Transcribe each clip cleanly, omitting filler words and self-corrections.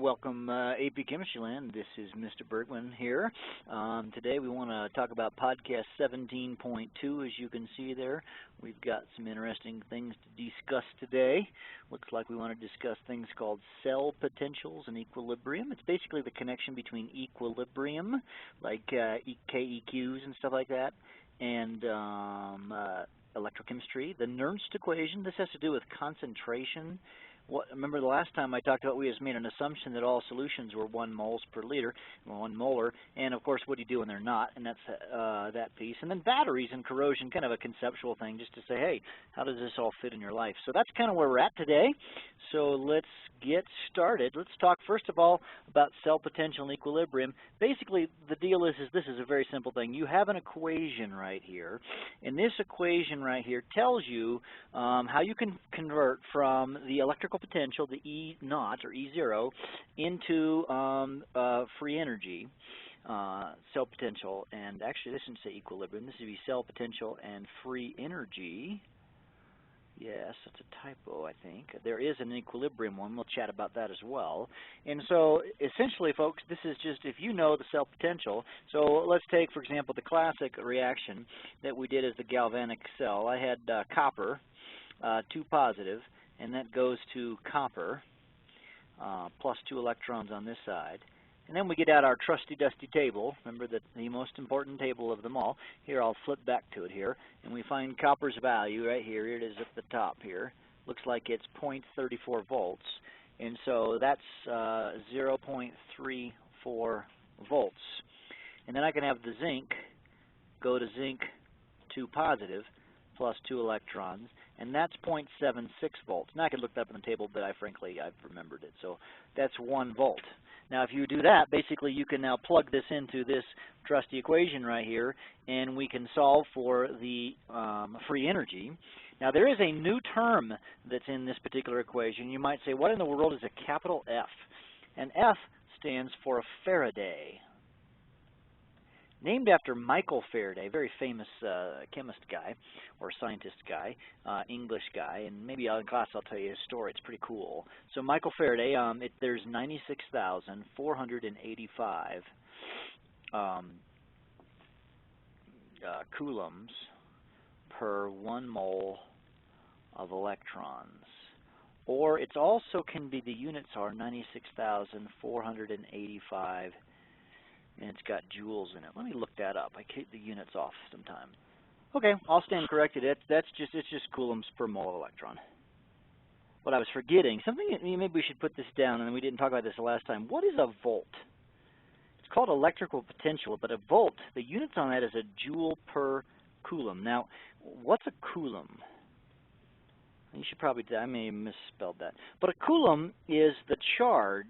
Welcome, AP Chemistry Land. This is Mr. Bergman here. Today we want to talk about podcast 17.2. As you can see there, we've got some interesting things to discuss today. Looks like we want to discuss things called cell potentials and equilibrium. It's basically the connection between equilibrium, like KEQs and stuff like that, and electrochemistry. The Nernst Equation, this has to do with concentration. Remember the last time I talked about, we just made an assumption that all solutions were 1 moles per liter, 1 molar, and of course what do you do when they're not, and that's that piece. And then batteries and corrosion, kind of a conceptual thing just to say, hey, how does this all fit in your life? So that's kind of where we're at today. So let's get started. Let's talk first of all about cell potential and equilibrium. Basically the deal is this is a very simple thing. You have an equation right here, and this equation right here tells you how you can convert from the electrical potential, the E naught or E0, into free energy, cell potential, and actually this shouldn't say equilibrium. This would be cell potential and free energy. Yes, that's a typo, I think. There is an equilibrium one. We'll chat about that as well. And so essentially, folks, this is just if you know the cell potential. So let's take, for example, the classic reaction that we did as the galvanic cell. I had copper, 2 positive, and that goes to copper, plus 2 electrons on this side. And then we get out our trusty dusty table. Remember that the most important table of them all. Here, I'll flip back to it here, and we find copper's value right here. Here it is at the top here. Looks like it's 0.34 volts, and so that's 0.34 volts. And then I can have the zinc go to zinc 2 positive plus 2 electrons, and that's 0.76 volts. Now I could look that up in the table, but I've remembered it. So that's 1 volt. Now if you do that, basically you can now plug this into this trusty equation right here, and we can solve for the free energy. Now there is a new term that's in this particular equation. You might say, what in the world is a capital F? And F stands for a Faraday. Named after Michael Faraday, a very famous chemist guy or scientist guy, English guy, and maybe in class I'll tell you his story. It's pretty cool. So Michael Faraday, there's 96,485 coulombs per 1 mole of electrons. Or it's also can be, the units are 96,485, and it's got joules in it. Let me look that up. I keep the units off sometimes. Okay, I'll stand corrected. It's just coulombs per mole of electron. What I was forgetting, maybe we should put this down, and we didn't talk about this the last time. What is a volt? It's called electrical potential, but a volt, the units on that is a joule per coulomb. Now, what's a coulomb? You should probably, I may have misspelled that. But a coulomb is the charge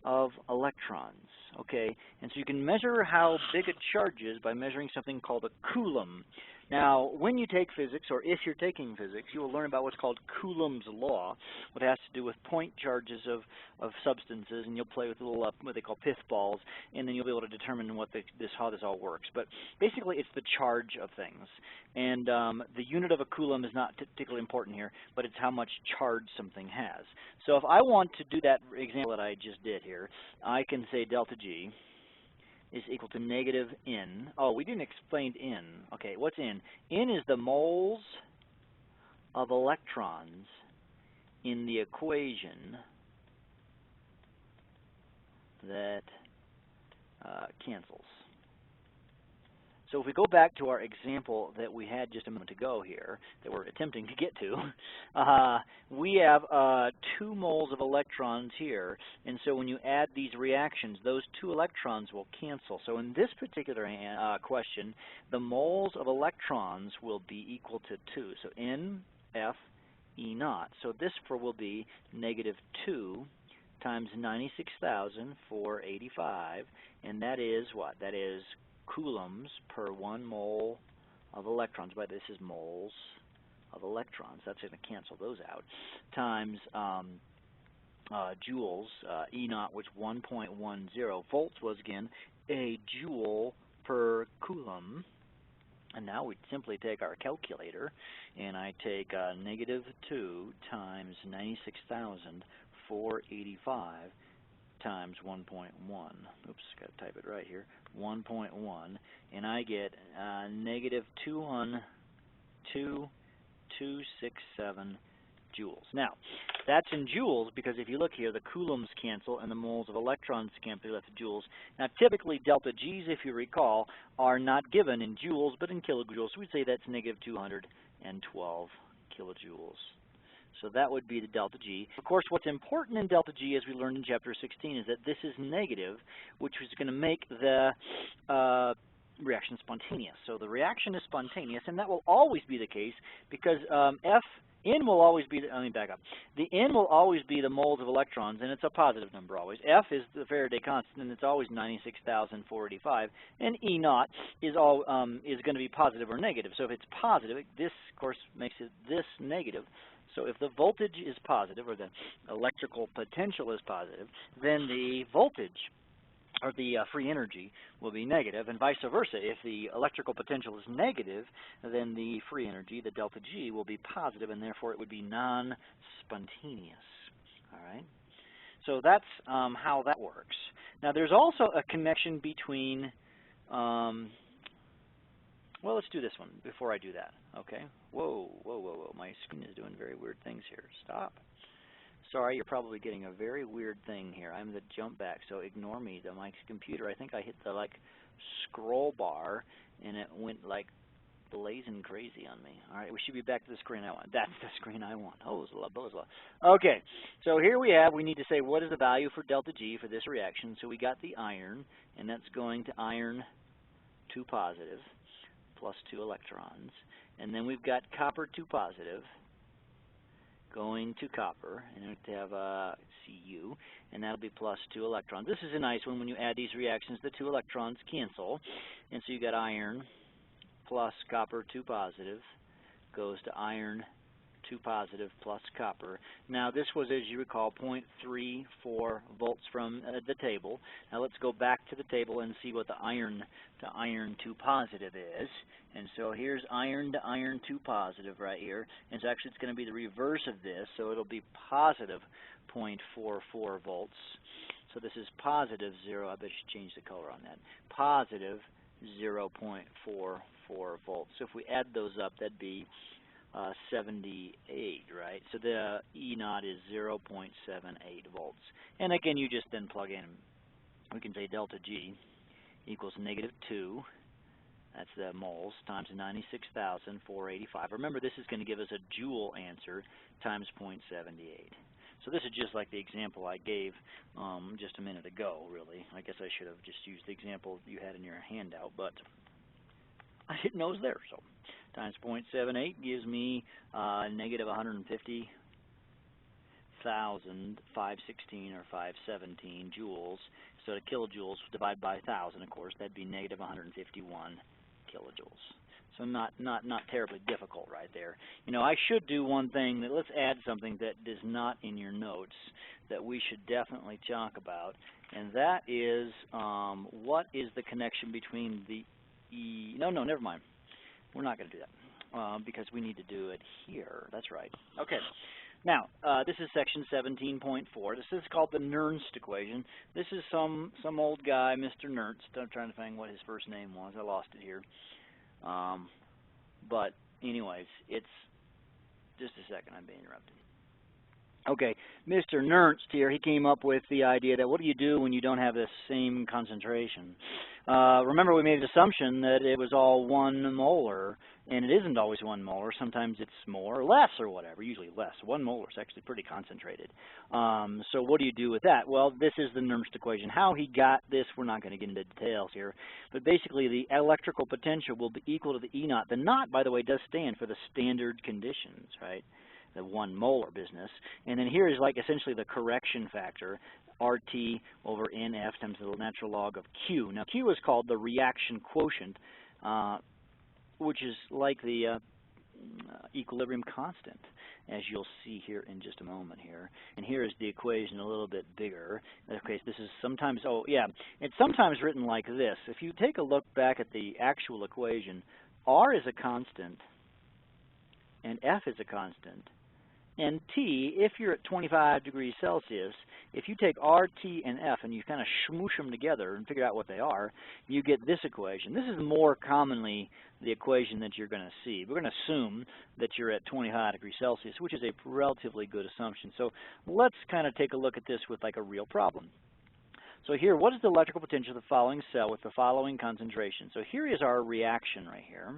of electrons, okay? And so you can measure how big a charge is by measuring something called a coulomb. Now, when you take physics, or if you're taking physics, you will learn about what's called Coulomb's law, what has to do with point charges of substances, and you'll play with little what they call pith balls, and then you'll be able to determine how this all works. But basically, it's the charge of things. And the unit of a coulomb is not particularly important here, but it's how much charge something has. So if I want to do that example that I just did here, I can say delta G is equal to negative N. Oh, we didn't explain N. Okay, what's N? N is the moles of electrons in the equation that cancels. So if we go back to our example that we had just a moment ago here, that we're attempting to get to, we have 2 moles of electrons here, and so when you add these reactions, those 2 electrons will cancel. So in this particular question, the moles of electrons will be equal to 2. So N, F, E naught. So this will be negative 2 times 96,485, and that is what? That is coulombs per 1 mole of electrons. But this is moles of electrons. That's going to cancel those out. Times joules, E naught, which 1.10 volts was, again, a joule per coulomb. And now we simply take our calculator, and I take negative 2 times 96,485 485 times 1.1. Oops, got to type it right here. 1.1, and I get negative 2.267 joules. Now, that's in joules because if you look here, the coulombs cancel and the moles of electrons cancel left with joules. Now, typically, delta G's, if you recall, are not given in joules but in kilojoules. So we'd say that's negative 212 kilojoules. So that would be the delta G. Of course, what's important in delta G, as we learned in Chapter 16, is that this is negative, which is going to make the reaction spontaneous. So the reaction is spontaneous, and that will always be the case because N will always be, let me back up. The N will always be the moles of electrons, and it's a positive number always. F is the Faraday constant, and it's always 96,485. And E naught is going to be positive or negative. So if it's positive, this, of course, makes it this negative. So if the voltage is positive, or the electrical potential is positive, then the voltage, or the free energy, will be negative, and vice versa. If the electrical potential is negative, then the free energy, the delta G, will be positive, and therefore it would be non-spontaneous. All right? So that's how that works. Now, there's also a connection between, well, let's do this one before I do that, okay? Whoa, whoa, whoa, whoa. My screen is doing very weird things here. Stop. Sorry, you're probably getting a very weird thing here. I'm going to jump back, so ignore me. My computer, I think I hit the, scroll bar, and it went, blazing crazy on me. All right, we should be back to the screen I want. That's the screen I want. Oh, okay, so here we need to say what is the value for delta G for this reaction. So we got the iron, and that's going to iron 2 positive plus 2 electrons. And then we've got copper 2 positive going to copper, and we have Cu, and that'll be plus 2 electrons. This is a nice one. When you add these reactions, the 2 electrons cancel, and so you got iron plus copper 2 positive goes to iron 2 positive plus copper. Now, this was, as you recall, 0.34 volts from the table. Now, let's go back to the table and see what the iron to iron 2 positive is. And so here's iron to iron 2 positive right here. And so actually it's going to be the reverse of this, so it'll be positive 0.44 volts. So this is positive 0. I bet you should change the color on that. Positive 0.44 volts. So if we add those up, that'd be 78, right? So the E naught is 0.78 volts. And again, you just then plug in. We can say delta G equals negative 2. That's the moles times 96,485. Remember, this is going to give us a joule answer times 0.78. So this is just like the example I gave just a minute ago, really. I guess I should have just used the example you had in your handout, but I didn't know it was there. So times 0.78 gives me negative 150,516 or 517 joules. So the kilojoules divided by 1,000, of course, that'd be negative 151 kilojoules. So not terribly difficult right there. You know, I should do one thing. Let's add something that is not in your notes that we should definitely talk about, and that is what is the connection between the E... No, never mind. We're not going to do that because we need to do it here. That's right. Okay. Now, this is section 17.4. This is called the Nernst Equation. This is some old guy, Mr. Nernst. I'm trying to find what his first name was. I lost it here. But anyways, it's just a second. I'm being interrupted. Okay, Mr. Nernst here, he came up with the idea that what do you do when you don't have the same concentration? Remember, we made an assumption that it was all 1 molar, and it isn't always 1 molar. Sometimes it's more or less or whatever, usually less. 1 molar is actually pretty concentrated. So what do you do with that? Well, this is the Nernst equation. How he got this, we're not going to get into details here. But basically, the electrical potential will be equal to the E naught. The naught, by the way, does stand for the standard conditions, right? The 1 molar business. And then here is like essentially the correction factor, RT over NF times the natural log of Q. Now, Q is called the reaction quotient, which is like the equilibrium constant, as you'll see here in just a moment here. And here is the equation a little bit bigger. Okay, so this is sometimes, oh yeah, it's sometimes written like this. If you take a look back at the actual equation, R is a constant, and F is a constant, And T, if you're at 25 degrees Celsius, if you take R, T, and F and you kind of smoosh them together and figure out what they are, you get this equation. This is more commonly the equation that you're going to see. We're going to assume that you're at 25 degrees Celsius, which is a relatively good assumption. So let's kind of take a look at this with like a real problem. So here, what is the electrical potential of the following cell with the following concentration? So here is our reaction right here.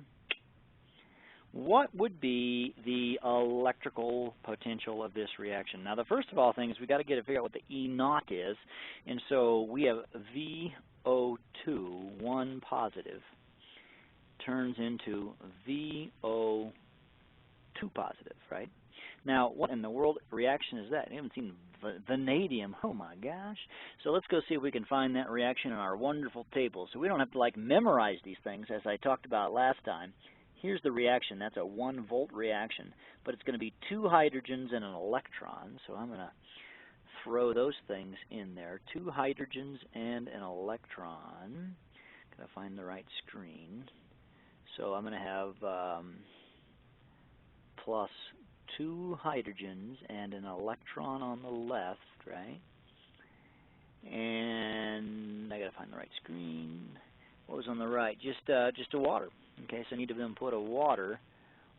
What would be the electrical potential of this reaction? Now, the first of all things, we've got to figure out what the E naught is. And so we have VO2, 1 positive, turns into VO2 positive, right? Now, what in the world reaction is that? I haven't seen vanadium. Oh, my gosh. So let's go see if we can find that reaction in our wonderful table. So we don't have to, like, memorize these things, as I talked about last time. Here's the reaction. That's a 1 volt reaction, but it's going to be 2 hydrogens and an electron. So I'm going to throw those things in there. 2 hydrogens and an electron. Got to find the right screen. So I'm going to have plus 2 hydrogens and an electron on the left, right? And I got to find the right screen. What was on the right? Just a water. Okay, so I need to then put a water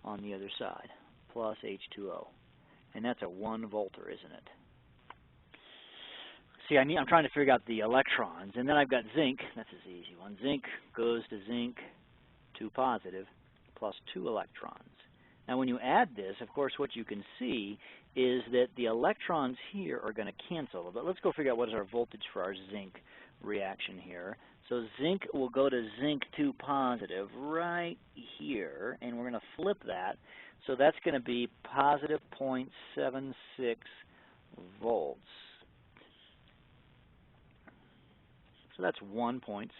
on the other side, plus H2O. And that's a 1 volter, isn't it? See, I'm trying to figure out the electrons. And then I've got zinc. That's an easy one. Zinc goes to zinc, 2 positive, plus 2 electrons. Now, when you add this, of course, what you can see is that the electrons here are going to cancel. But let's go figure out what is our voltage for our zinc reaction here. So zinc will go to zinc 2 positive right here, and we're going to flip that. So that's going to be positive 0.76 volts. So that's 1.76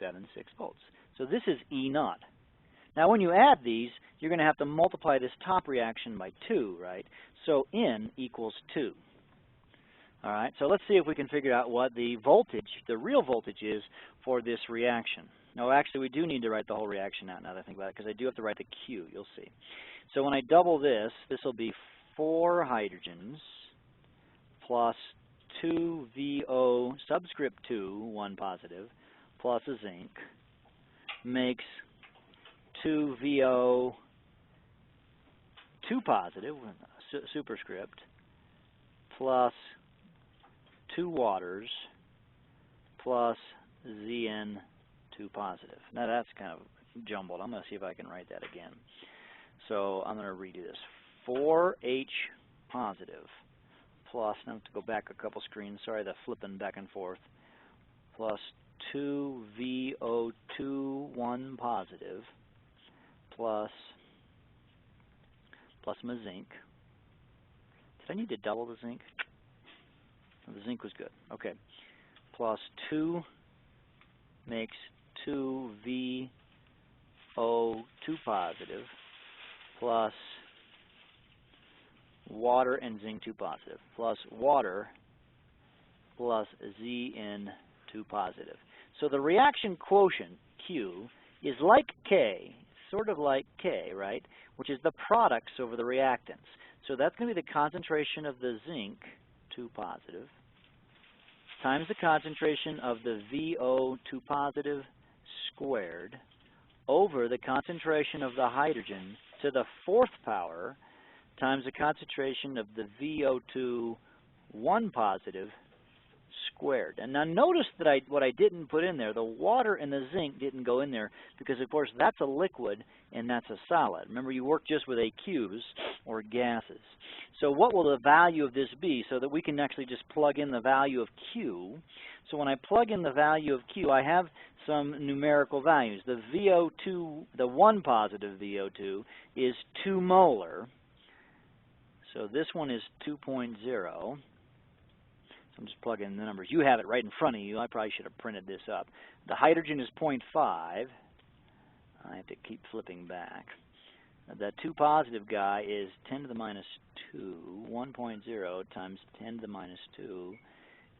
volts. So this is E naught. Now, when you add these, you're going to have to multiply this top reaction by 2, right? So N equals 2. All right, so let's see if we can figure out what the voltage, the real voltage is for this reaction. No, actually, we do need to write the whole reaction out now that I think about it, because I do have to write the Q, you'll see. So when I double this, this will be 4 hydrogens plus 2 VO subscript 2, 1 positive, plus a zinc, makes 2 VO 2 positive, superscript, plus 2 waters, plus ZN 2 positive. Now that's kind of jumbled. I'm going to see if I can write that again. So I'm going to redo this. 4H positive plus, now I have to go back a couple screens, sorry, the flipping back and forth, plus 2 VO2 1 positive plus my zinc. Did I need to double the zinc? The zinc was good. Okay. Plus 2 makes 2 VO2 positive plus water and zinc 2 positive plus water plus ZN 2 positive. So the reaction quotient, Q, is like K, sort of like K, right, which is the products over the reactants. So that's going to be the concentration of the zinc, 2 positive, times the concentration of the VO2 positive squared over the concentration of the hydrogen to the 4th power times the concentration of the VO2 1 positive squared. And now notice that what I didn't put in there, the water and the zinc didn't go in there because, of course, that's a liquid and that's a solid. Remember, you work just with AQs or gases. So what will the value of this be so that we can actually just plug in the value of Q? So when I plug in the value of Q, I have some numerical values. The VO2, the 1 positive VO2 is 2 molar. So this one is 2.0. I'm just plugging in the numbers. You have it right in front of you. I probably should have printed this up. The hydrogen is 0.5. I have to keep flipping back. The 2 positive guy is 10 to the minus 2, 1.0 times 10 to the minus 2.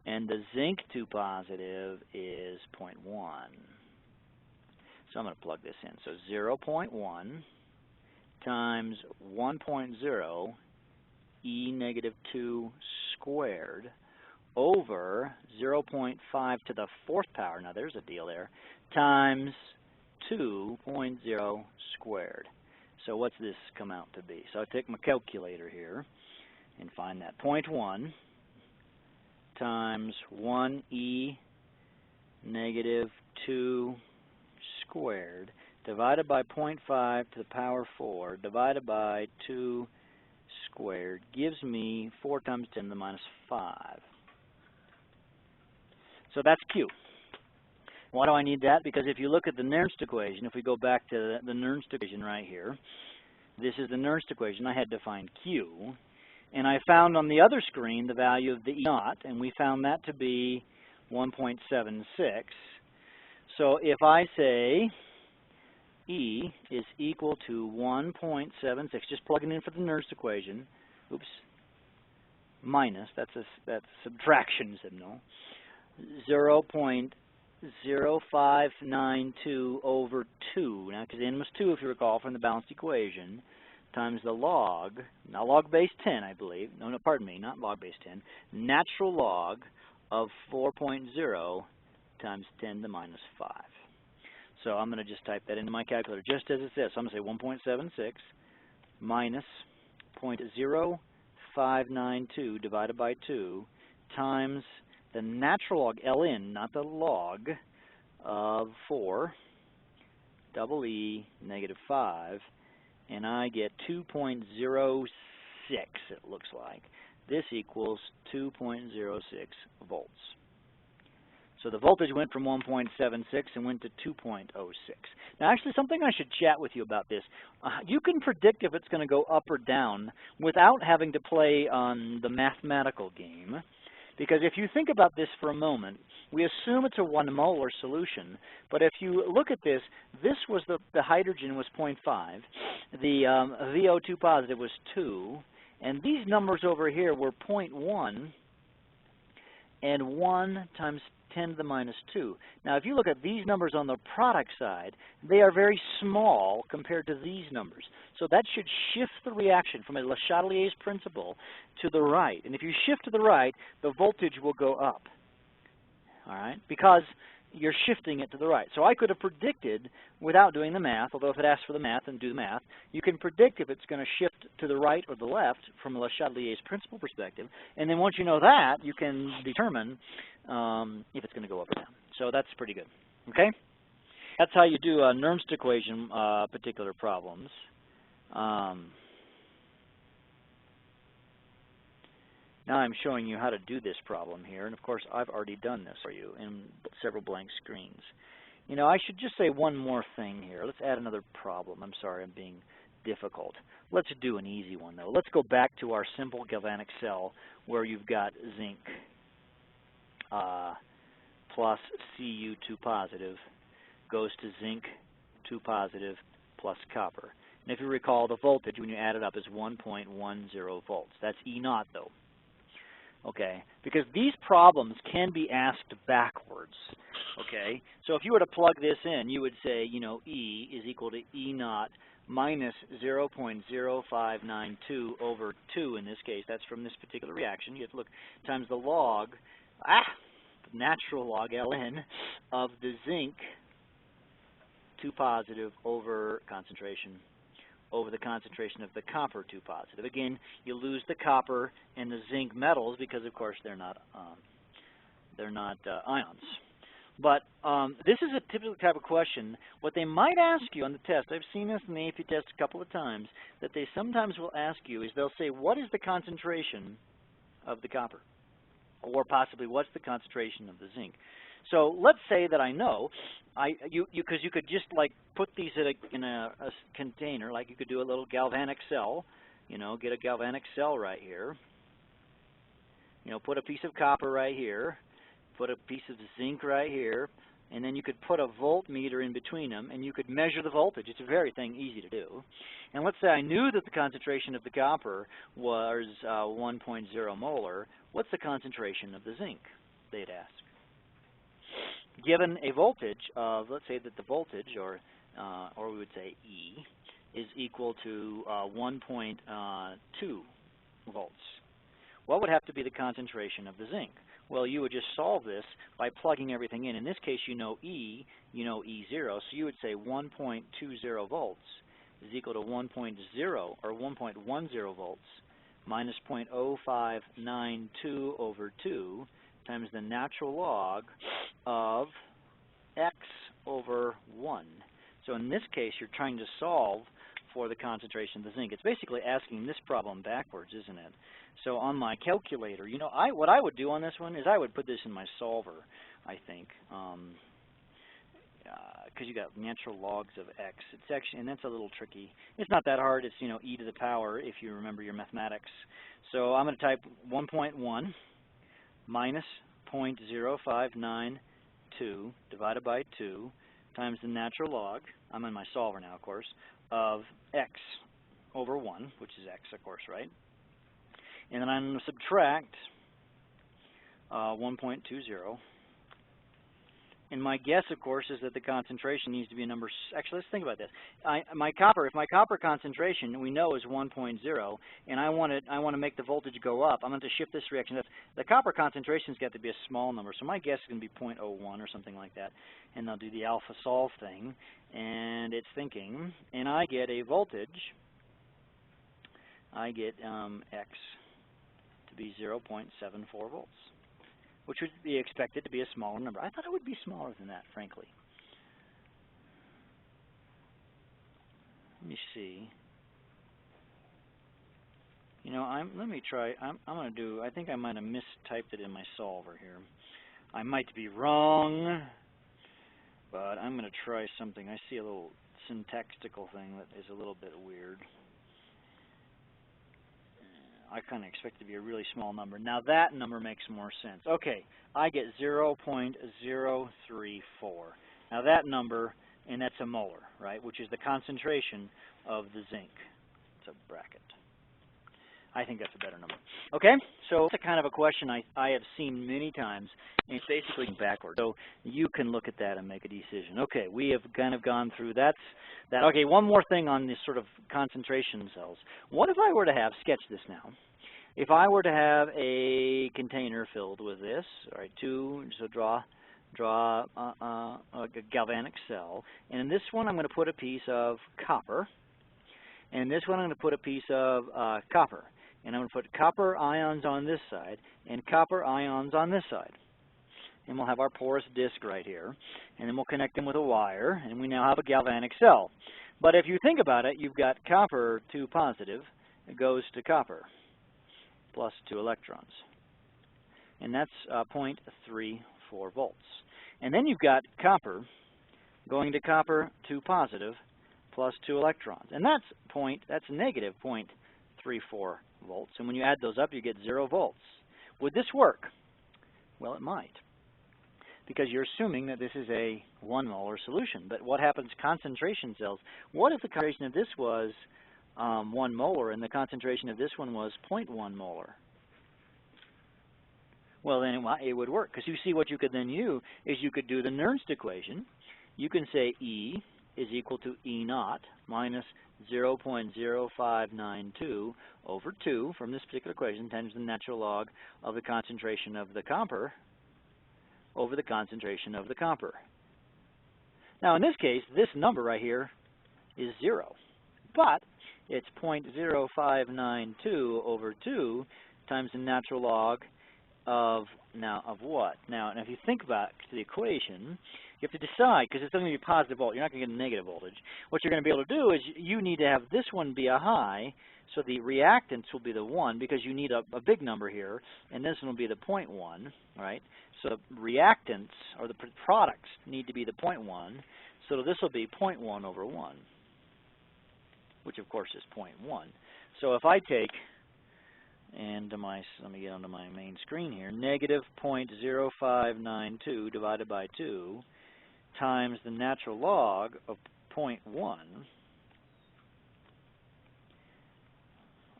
And the zinc 2 positive is 0.1. So I'm going to plug this in. So 0.1 times 1.0 e negative 2 squared over 0.5 to the fourth power, now there's a deal there, times 2.0 squared. So what's this come out to be? So I take my calculator here and find that 0.1 times 1e negative 2 squared divided by 0.5 to the power 4 divided by 2 squared gives me 4 times 10 to the minus 5. So that's Q. Why do I need that? Because if you look at the Nernst equation, if we go back to the Nernst equation right here, this is the Nernst equation. I had to find Q. And I found on the other screen the value of the E naught, and we found that to be 1.76. So if I say E is equal to 1.76, just plugging in for the Nernst equation, oops, minus, that's a subtraction signal, 0.0592 over 2, now because n was 2 if you recall from the balanced equation, times the log, now log base 10 I believe, no, pardon me, not log base 10, natural log of 4.0 times 10 to the minus 5. So I'm going to just type that into my calculator just as it says. So I'm going to say 1.76 minus 0.0592 divided by 2 times the natural log, ln, not the log, of 4, double E, negative 5, and I get 2.06, it looks like. This equals 2.06 volts. So the voltage went from 1.76 and went to 2.06. Now actually something I should chat with you about this. You can predict if it's going to go up or down without having to play on the mathematical game. Because if you think about this for a moment, we assume it's a 1 molar solution, but if you look at this, this was the hydrogen was 0.5, the VO2 positive was 2, and these numbers over here were 0.1 and 1 times 10 to the minus 2. Now if you look at these numbers on the product side, they are very small compared to these numbers. So that should shift the reaction from a Le Chatelier's principle to the right. And if you shift to the right, the voltage will go up. All right? Because you're shifting it to the right. So I could have predicted without doing the math, although if it asks for the math and do the math, you can predict if it's going to shift to the right or the left from a Le Chatelier's principle perspective. And then once you know that, you can determine if it's going to go up or down. So that's pretty good. Okay? That's how you do Nernst equation particular problems. Now I'm showing you how to do this problem here, and of course I've already done this for you in several blank screens. You know, I should just say one more thing here. Let's add another problem. I'm sorry, I'm being difficult. Let's do an easy one though. Let's go back to our simple galvanic cell where you've got zinc plus Cu2 positive goes to zinc 2 positive plus copper. And if you recall, the voltage when you add it up is 1.10 volts. That's E naught though. Okay, because these problems can be asked backwards, okay? So if you were to plug this in, you would say, you know, E is equal to E naught minus 0.0592 over 2 in this case. That's from this particular reaction. You have to look times the log, the natural log, ln, of the zinc 2 positive over concentration over the concentration of the copper 2 positive. Again, you lose the copper and the zinc metals because, of course, they're not ions. But this is a typical type of question. What they might ask you on the test, I've seen this in the AP test a couple of times, that they sometimes will ask you is they'll say, what is the concentration of the copper? Or possibly, what's the concentration of the zinc? So let's say that I know, because you could just like put these in a container, like you could do a little galvanic cell, you know, get a galvanic cell right here, you know, put a piece of copper right here, put a piece of zinc right here, and then you could put a voltmeter in between them, and you could measure the voltage. It's a very easy to do. And let's say I knew that the concentration of the copper was 1.0 molar. What's the concentration of the zinc? They'd ask. Given a voltage of, let's say that the voltage, or we would say E, is equal to 1.2 volts. What would have to be the concentration of the zinc? Well, you would just solve this by plugging everything in. In this case, you know E, you know E0, so you would say 1.20 volts is equal to 1.0 or 1.10 volts minus 0.0592 over 2 times the natural log of x over 1. So in this case, you're trying to solve for the concentration of the zinc. It's basically asking this problem backwards, isn't it? So on my calculator, you know, what I would do on this one is I would put this in my solver, I think, because you got natural logs of x. It's actually, and that's a little tricky. It's not that hard. It's, you know, e to the power if you remember your mathematics. So I'm going to type 1.1 minus 0.0592 divided by 2 times the natural log, I'm in my solver now, of course, of x over 1, which is x, of course, right? And then I'm going to subtract 1.20. And my guess, of course, is that the concentration needs to be a number. Actually, let's think about this. If my copper concentration we know is 1.0, and I want to make the voltage go up, I'm going to shift this reaction. The copper concentration's got to be a small number, so my guess is going to be 0.01 or something like that. And I'll do the alpha solve thing, and it's thinking, and I get a voltage. I get x to be 0.74 volts, which would be expected to be a smaller number. I thought it would be smaller than that, frankly. Let me see. You know, let me try. I'm going to do, I think I might have mistyped it in my solver here. I might be wrong, but I'm going to try something. I see a little syntactical thing that is a little bit weird. I kind of expect it to be a really small number. Now that number makes more sense. Okay, I get 0.034. Now that number, and that's a molar, right, which is the concentration of the zinc. It's a bracket. I think that's a better number. Okay, so it's a kind of a question I have seen many times, and it's basically backwards. So you can look at that and make a decision. Okay, we have kind of gone through that. Okay, one more thing on this sort of concentration cells. What if I were to have, sketch this now, if I were to have a container filled with this, all right, so draw a galvanic cell, and in this one I'm going to put a piece of copper, and in this one I'm going to put a piece of copper. And I'm going to put copper ions on this side and copper ions on this side. And we'll have our porous disc right here. And then we'll connect them with a wire, and we now have a galvanic cell. But if you think about it, you've got copper 2 positive. It goes to copper plus 2 electrons. And that's 0.34 volts. And then you've got copper going to copper 2 positive plus 2 electrons. And that's negative 0.34 volts, and when you add those up, you get 0 volts. Would this work? Well, it might, because you're assuming that this is a 1 molar solution. But what happens concentration cells? What if the concentration of this was 1 molar and the concentration of this one was 0.1 molar? Well, then it would work, because you see what you could then use is you could do the Nernst equation. You can say E is equal to E naught minus 0.0592 over 2 from this particular equation times the natural log of the concentration of the copper over the concentration of the copper. Now in this case, this number right here is 0, but it's 0.0592 over 2 times the natural log of what? Now, if you think back to the equation, you have to decide, because it's going to be positive voltage. You're not going to get a negative voltage. What you're going to be able to do is you need to have this one be a high, so the reactance will be the 1, because you need a big number here, and this one will be the 0.1, right? So the reactants, or the products, need to be the 0.1, so this will be 0.1 over 1, which of course is 0.1. So if I take, and let me get onto my main screen here, negative 0.0592 divided by 2 times the natural log of 0.1,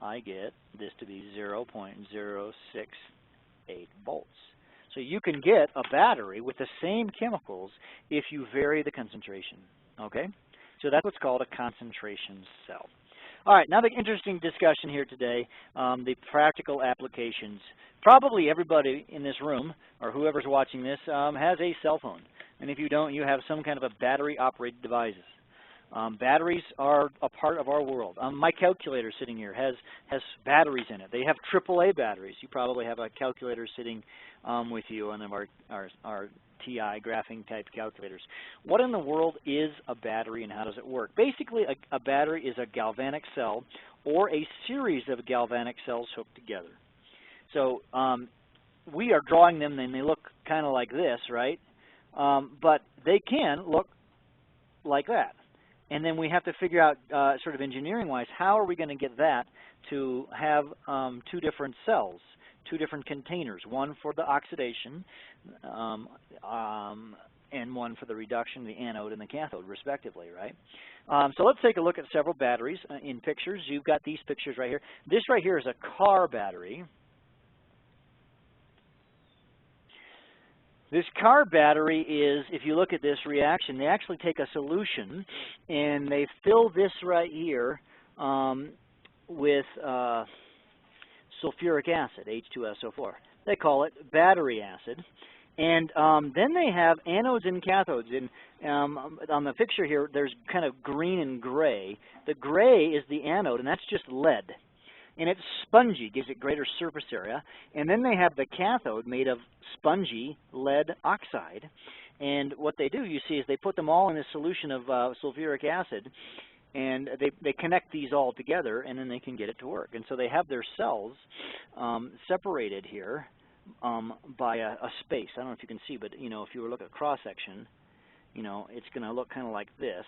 I get this to be 0.068 volts. So you can get a battery with the same chemicals if you vary the concentration, okay? So that's what's called a concentration cell. All right, now the interesting discussion here today, the practical applications. Probably everybody in this room, or whoever's watching this, has a cell phone. And if you don't, you have some kind of a battery-operated devices. Batteries are a part of our world. My calculator sitting here has batteries in it. They have AAA batteries. You probably have a calculator sitting with you, one of our TI graphing type calculators. What in the world is a battery and how does it work? Basically, a battery is a galvanic cell or a series of galvanic cells hooked together. So we are drawing them and they look kind of like this, right? But they can look like that. And then we have to figure out, sort of engineering-wise, how are we going to get that to have two different cells, two different containers, one for the oxidation and one for the reduction, the anode and the cathode, respectively, right? So let's take a look at several batteries in pictures. You've got these pictures right here. This right here is a car battery. This car battery is, if you look at this reaction, they actually take a solution and they fill this right here with sulfuric acid, H2SO4. They call it battery acid. And then they have anodes and cathodes. And on the picture here, there's kind of green and gray. The gray is the anode, and that's just lead. And it's spongy, gives it greater surface area. And then they have the cathode made of spongy lead oxide. And what they do, you see, is they put them all in a solution of sulfuric acid, and they connect these all together, and then they can get it to work. And so they have their cells separated here by a space. I don't know if you can see, but you know, if you were to look at cross-section, you know, it's going to look kind of like this.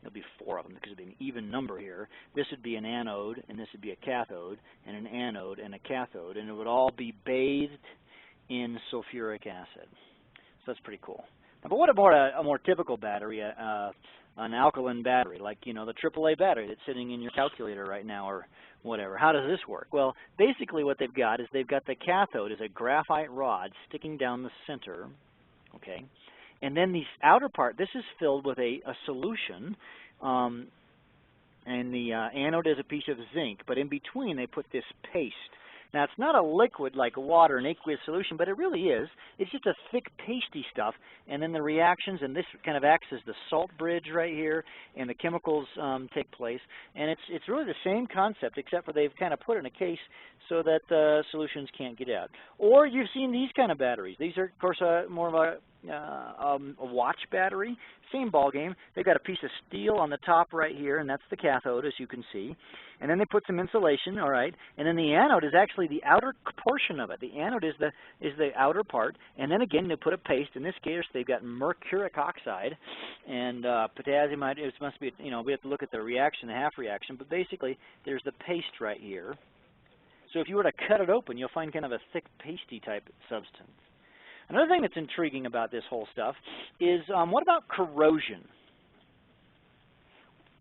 There'll be 4 of them because it'll be an even number here. This would be an anode, and this would be a cathode, and an anode and a cathode, and it would all be bathed in sulfuric acid. So that's pretty cool. But what about a more typical battery, an alkaline battery, like, you know, the AAA battery that's sitting in your calculator right now or whatever? How does this work? Well, basically what they've got is they've got the cathode is a graphite rod sticking down the center, okay? And then the outer part, this is filled with a solution, and the anode is a piece of zinc, but in between they put this paste. Now, it's not a liquid like water, an aqueous solution, but it really is. It's just a thick, pasty stuff, and then the reactions, and this kind of acts as the salt bridge right here, and the chemicals take place. And it's really the same concept, except for they've kind of put it in a case so that the solutions can't get out. Or you've seen these kind of batteries. These are, of course, more of a watch battery. Same ball game. They've got a piece of steel on the top right here, and that's the cathode, as you can see. And then they put some insulation, all right. And then the anode is actually the outer portion of it. The anode is the outer part. And then again, they put a paste. In this case, they've got mercuric oxide and potassium. It must be, you know, we have to look at the reaction, the half reaction. But basically, there's the paste right here. So if you were to cut it open, you'll find kind of a thick, pasty type substance. Another thing that's intriguing about this whole stuff is what about corrosion?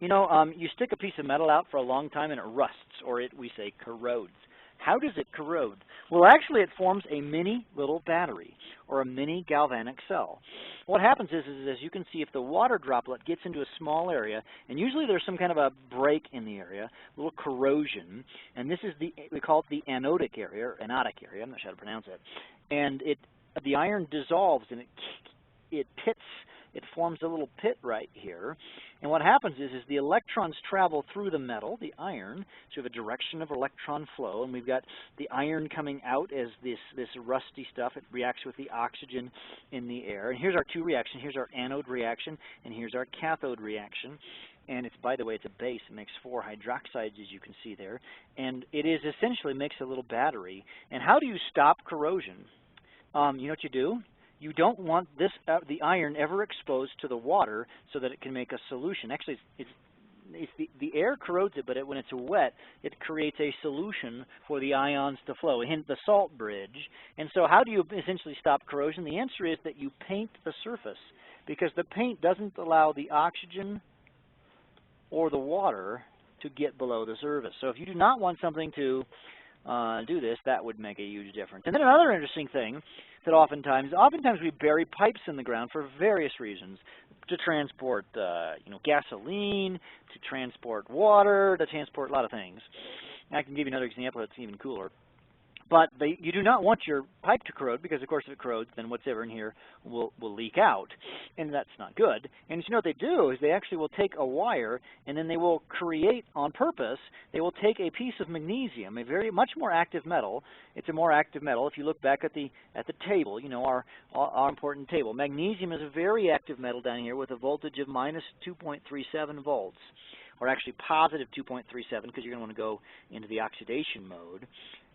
You know, you stick a piece of metal out for a long time and it rusts, or we say corrodes. How does it corrode? Well, actually, it forms a mini little battery or a mini galvanic cell. What happens is as you can see, if the water droplet gets into a small area, and usually there's some kind of a break in the area, a little corrosion, and this is we call it the anodic area, or anodic area, I'm not sure how to pronounce it, and the iron dissolves and it pits. It forms a little pit right here. And what happens is the electrons travel through the metal, the iron, so we have a direction of electron flow, and we've got the iron coming out as this rusty stuff. It reacts with the oxygen in the air. And here's our 2 reactions. Here's our anode reaction, and here's our cathode reaction. And it's, by the way, it's a base. It makes 4 hydroxides, as you can see there. And it is essentially makes a little battery. And how do you stop corrosion? You know what you do? You don't want the iron ever exposed to the water so that it can make a solution. Actually, the air corrodes it, but when it's wet, it creates a solution for the ions to flow, hence the salt bridge. And so how do you essentially stop corrosion? The answer is that you paint the surface, because the paint doesn't allow the oxygen or the water to get below the surface. So if you do not want something to do this, that would make a huge difference. And then another interesting thing that oftentimes we bury pipes in the ground for various reasons. to transport gasoline, to transport water, to transport a lot of things. I can give you another example that's even cooler. But you do not want your pipe to corrode because, of course, if it corrodes, then whatever in here will leak out, and that's not good. And what they do is they actually will take a wire, and then they will create, on purpose, they will take a piece of magnesium, a very much more active metal. It's a more active metal. If you look back at the table, our important table, magnesium is a very active metal down here with a voltage of minus 2.37 volts. Or actually positive 2.37, because you're going to want to go into the oxidation mode,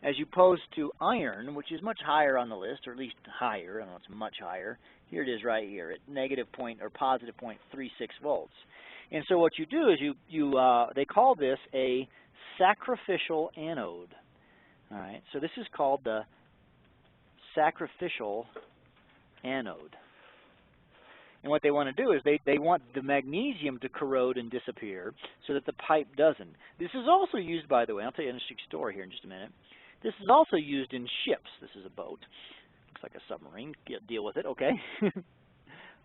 as opposed to iron, which is much higher on the list, or at least higher. I don't know, it's much higher. Here it is right here at negative or positive 0.36 volts. And so what you do is they call this a sacrificial anode. All right, so this is called the sacrificial anode. And what they want to do is they want the magnesium to corrode and disappear so that the pipe doesn't. This is also used, by the way, I'll tell you an interesting story here in just a minute. This is also used in ships. This is a boat. Looks like a submarine. Deal with it, okay?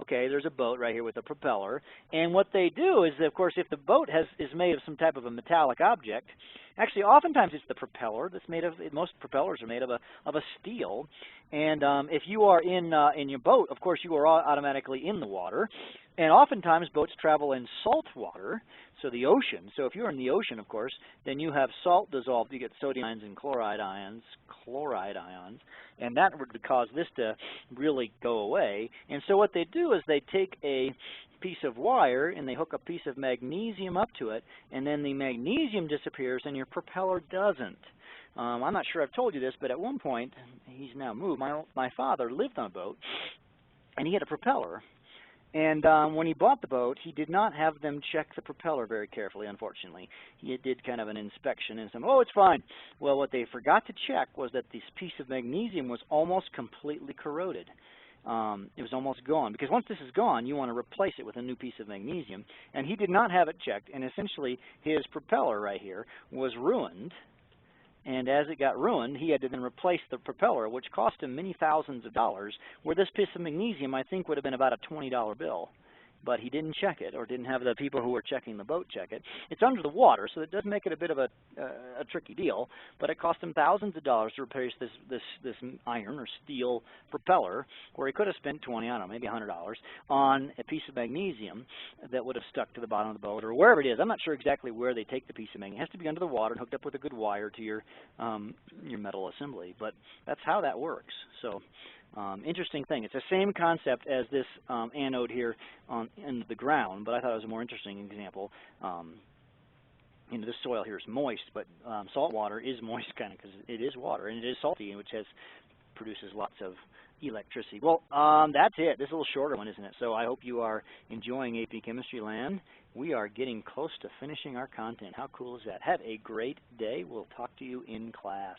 Okay, there's a boat right here with a propeller. And what they do is, of course, if the boat is made of some type of a metallic object, actually oftentimes it's the propeller that's made of, most propellers are made of a steel. And if you are in your boat, of course, you are automatically in the water. And oftentimes boats travel in salt water, so the ocean. So if you're in the ocean, of course, then you have salt dissolved. You get sodium ions and chloride ions, and that would cause this to really go away. And so what they do is they take a piece of wire and they hook a piece of magnesium up to it, and then the magnesium disappears and your propeller doesn't. I'm not sure I've told you this, but at one point, he's now moved, my father lived on a boat, and he had a propeller. And when he bought the boat, he did not have them check the propeller very carefully, unfortunately. He did kind of an inspection and said, oh, it's fine. Well, what they forgot to check was that this piece of magnesium was almost completely corroded. It was almost gone, because once this is gone, you want to replace it with a new piece of magnesium. And he did not have it checked, and essentially his propeller right here was ruined. And as it got ruined, he had to then replace the propeller, which cost him many thousands of dollars, where this piece of magnesium, I think, would have been about a $20 bill. But he didn't check it, or didn't have the people who were checking the boat check it. It's under the water, so it does make it a bit of a tricky deal, but it cost him thousands of dollars to replace this iron or steel propeller, where he could have spent $20, I don't know, maybe $100 on a piece of magnesium that would have stuck to the bottom of the boat, or wherever it is. I'm not sure exactly where they take the piece of magnesium. It has to be under the water and hooked up with a good wire to your metal assembly, but that's how that works. So. Interesting thing. It's the same concept as this anode here in the ground, but I thought it was a more interesting example. This soil here is moist, but salt water is moist kind of because it is water, and it is salty, which produces lots of electricity. Well, that's it. This is a little shorter one, isn't it? So I hope you are enjoying AP Chemistry Land. We are getting close to finishing our content. How cool is that? Have a great day. We'll talk to you in class.